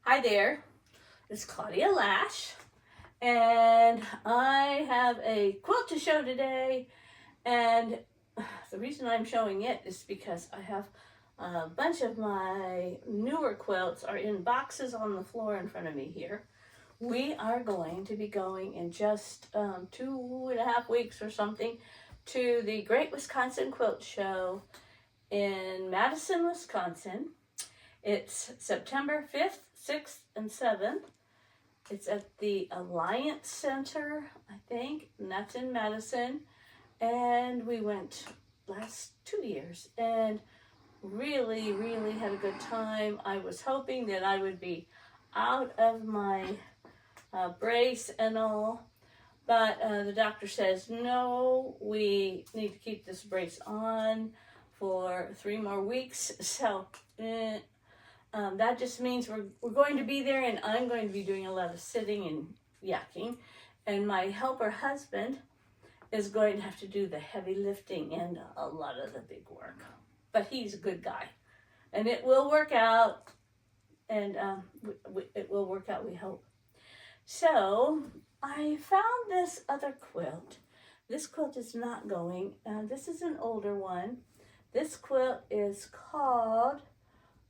Hi there, it's Claudia Lash, and I have a quilt to show today, and the reason I'm showing it is because I have a bunch of my newer quilts are in boxes on the floor in front of me here. We are going to be going in just 2.5 weeks or something to the Great Wisconsin Quilt Show in Madison, Wisconsin. It's September 5th, 6th, and 7th. It's at the Alliance Center, I think, and that's in Madison. And we went last 2 years and really, really had a good time. I was hoping that I would be out of my brace and all, but the doctor says, no, we need to keep this brace on for 3 more weeks. So, that just means we're going to be there, and I'm going to be doing a lot of sitting and yakking. And my helper husband is going to have to do the heavy lifting and a lot of the big work. But he's a good guy. And it will work out. And it will work out, we hope. So I found this other quilt. This quilt is not going. This is an older one. This quilt is called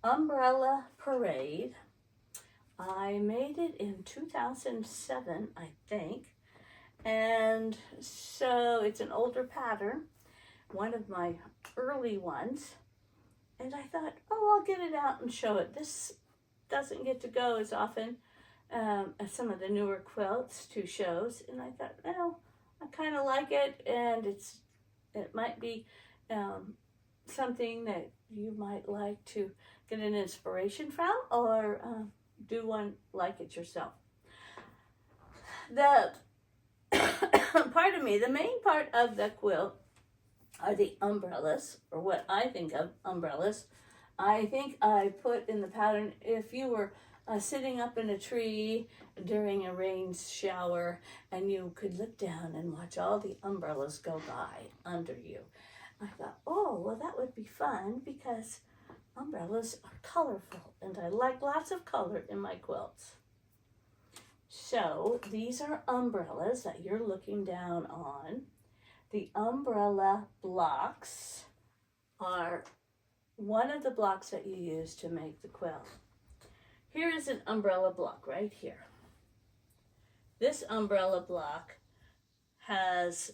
Umbrella Parade. I made it in 2007, I think, and so it's an older pattern, one of my early ones, and I thought, oh, I'll get it out and show it. This doesn't get to go as often as some of the newer quilts to shows, and I thought, well, I kind of like it, and it might be something that you might like to get an inspiration from, or do one like it yourself. The pardon me, the main part of the quilt are the umbrellas, or what I think of umbrellas. I think I put in the pattern, if you were sitting up in a tree during a rain shower and you could look down and watch all the umbrellas go by under you. I thought, oh, well, that would be fun because umbrellas are colorful, and I like lots of color in my quilts. So these are umbrellas that you're looking down on. The umbrella blocks are one of the blocks that you use to make the quilt. Here is an umbrella block right here. This umbrella block has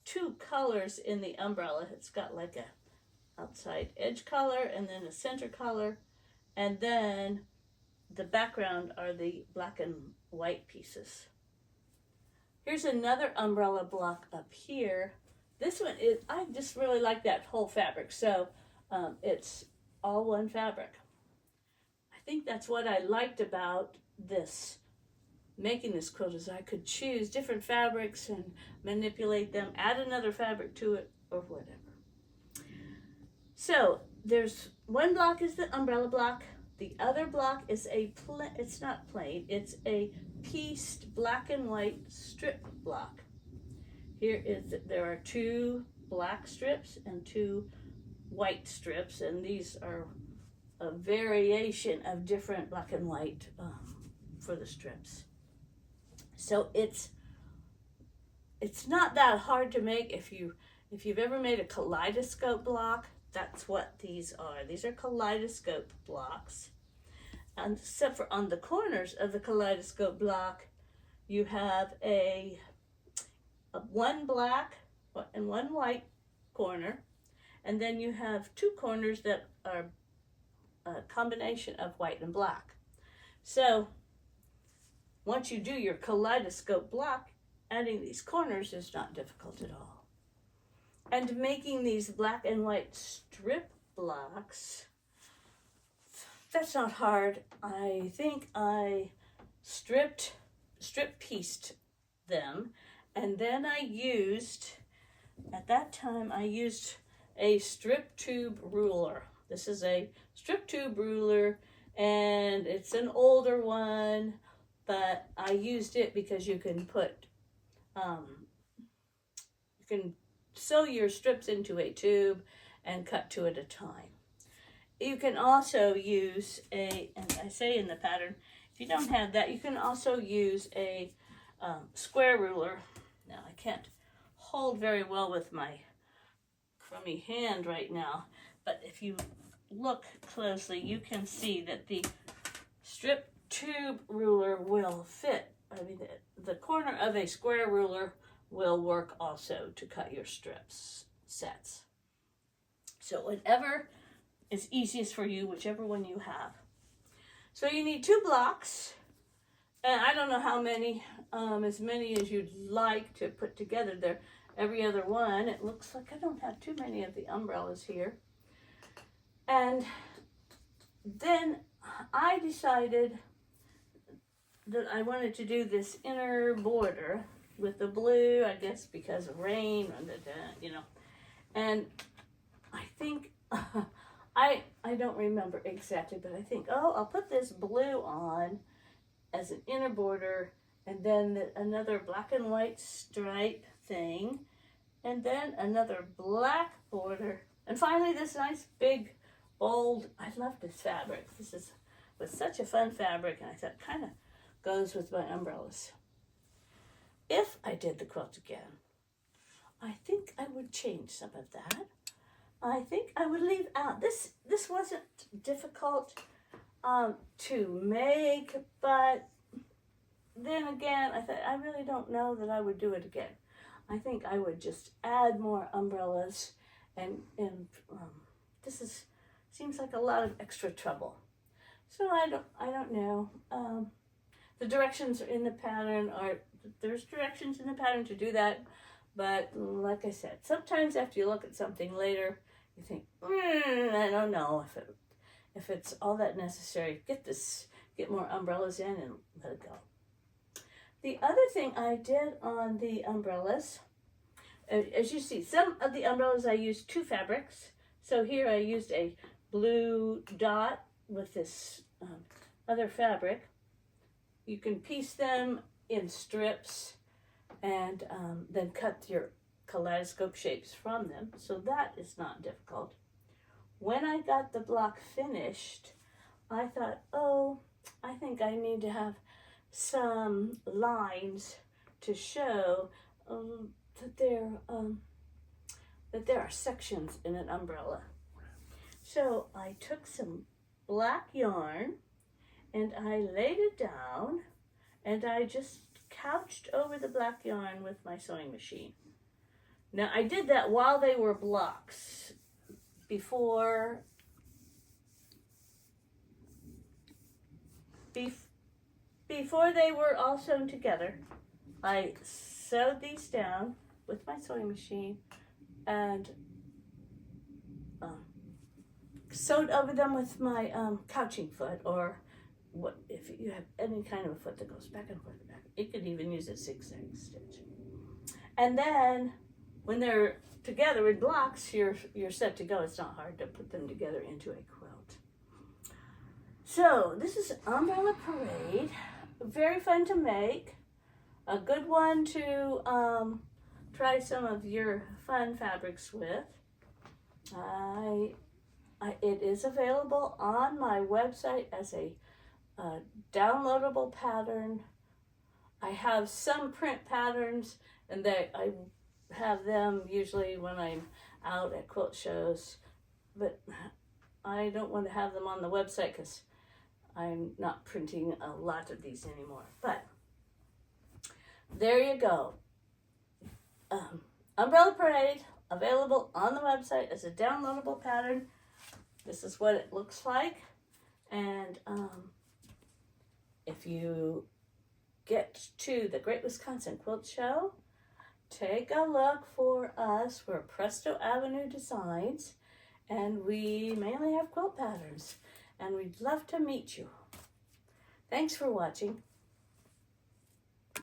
2 colors in the umbrella. It's got like a outside edge color and then a center color, and then the background are the black and white pieces. Here's another umbrella block up here. This one is, I just really like that whole fabric, so it's all one fabric. I think that's what I liked about this, making this quilt, is I could choose different fabrics and manipulate them, add another fabric to it, or whatever. So there's one block is the umbrella block. The other block is it's not plain, it's a pieced black and white strip block. There are 2 black strips and 2 white strips, and these are a variation of different black and white for the strips. So it's not that hard to make. If you've ever made a kaleidoscope block, that's what these are. These are kaleidoscope blocks. And except for on the corners of the kaleidoscope block, you have a one black and one white corner, and then you have 2 corners that are a combination of white and black. So once you do your kaleidoscope block, adding these corners is not difficult at all. And making these black and white strip blocks, that's not hard. I think I strip pieced them, and then at that time I used a strip tube ruler. This is a strip tube ruler, and it's an older one, but I used it because you can sew your strips into a tube and cut 2 at a time. You can also use and I say in the pattern, If you don't have that, you can also use a square ruler. Now, I can't hold very well with my crummy hand right now, but if you look closely, you can see that the strip tube ruler will fit. I mean, the corner of a square ruler will work also to cut your strips sets. So whatever is easiest for you, whichever one you have. So you need 2 blocks, and I don't know how many, as many as you'd like to put together there. Every other one, it looks like I don't have too many of the umbrellas here. And then I decided that I wanted to do this inner border with the blue, I guess because of rain, you know. And I think, I don't remember exactly, but I think, oh, I'll put this blue on as an inner border, and then another black and white stripe thing, and then another black border, and finally this nice big bold, I love this fabric. This was such a fun fabric, and I thought kind of goes with my umbrellas. If I did the quilt again, I think I would change some of that. I think I would leave out, this wasn't difficult to make, but then again, I thought, I really don't know that I would do it again. I think I would just add more umbrellas, and this seems like a lot of extra trouble. So I don't know. The directions are in the pattern, there's directions in the pattern to do that, but like I said, sometimes after you look at something later, you think, I don't know if it's all that necessary. Get more umbrellas in and let it go. The other thing I did on the umbrellas, as you see, some of the umbrellas I used 2 fabrics. So here I used a blue dot with this other fabric. You can piece them in strips and then cut your kaleidoscope shapes from them. So that is not difficult. When I got the block finished, I thought, oh, I think I need to have some lines to show that there are sections in an umbrella. So I took some black yarn and I laid it down, and I just couched over the black yarn with my sewing machine. Now I did that while they were blocks. Before they were all sewn together, I sewed these down with my sewing machine and sewed over them with my couching foot, or what if you have any kind of a foot that goes back and forth. You could even use a zigzag stitch. And then when they're together in blocks, you're set to go. It's not hard to put them together into a quilt. So this is Umbrella Parade. Very fun to make. A good one to try some of your fun fabrics with. It is available on my website as a downloadable pattern. I have some print patterns, and I have them usually when I'm out at quilt shows, but I don't want to have them on the website because I'm not printing a lot of these anymore. But there you go. Umbrella Parade, available on the website as a downloadable pattern. This is what it looks like. And if you get to the Great Wisconsin Quilt Show, take a look for us. We're Presto Avenue Designs, and we mainly have quilt patterns, and we'd love to meet you. Thanks for watching.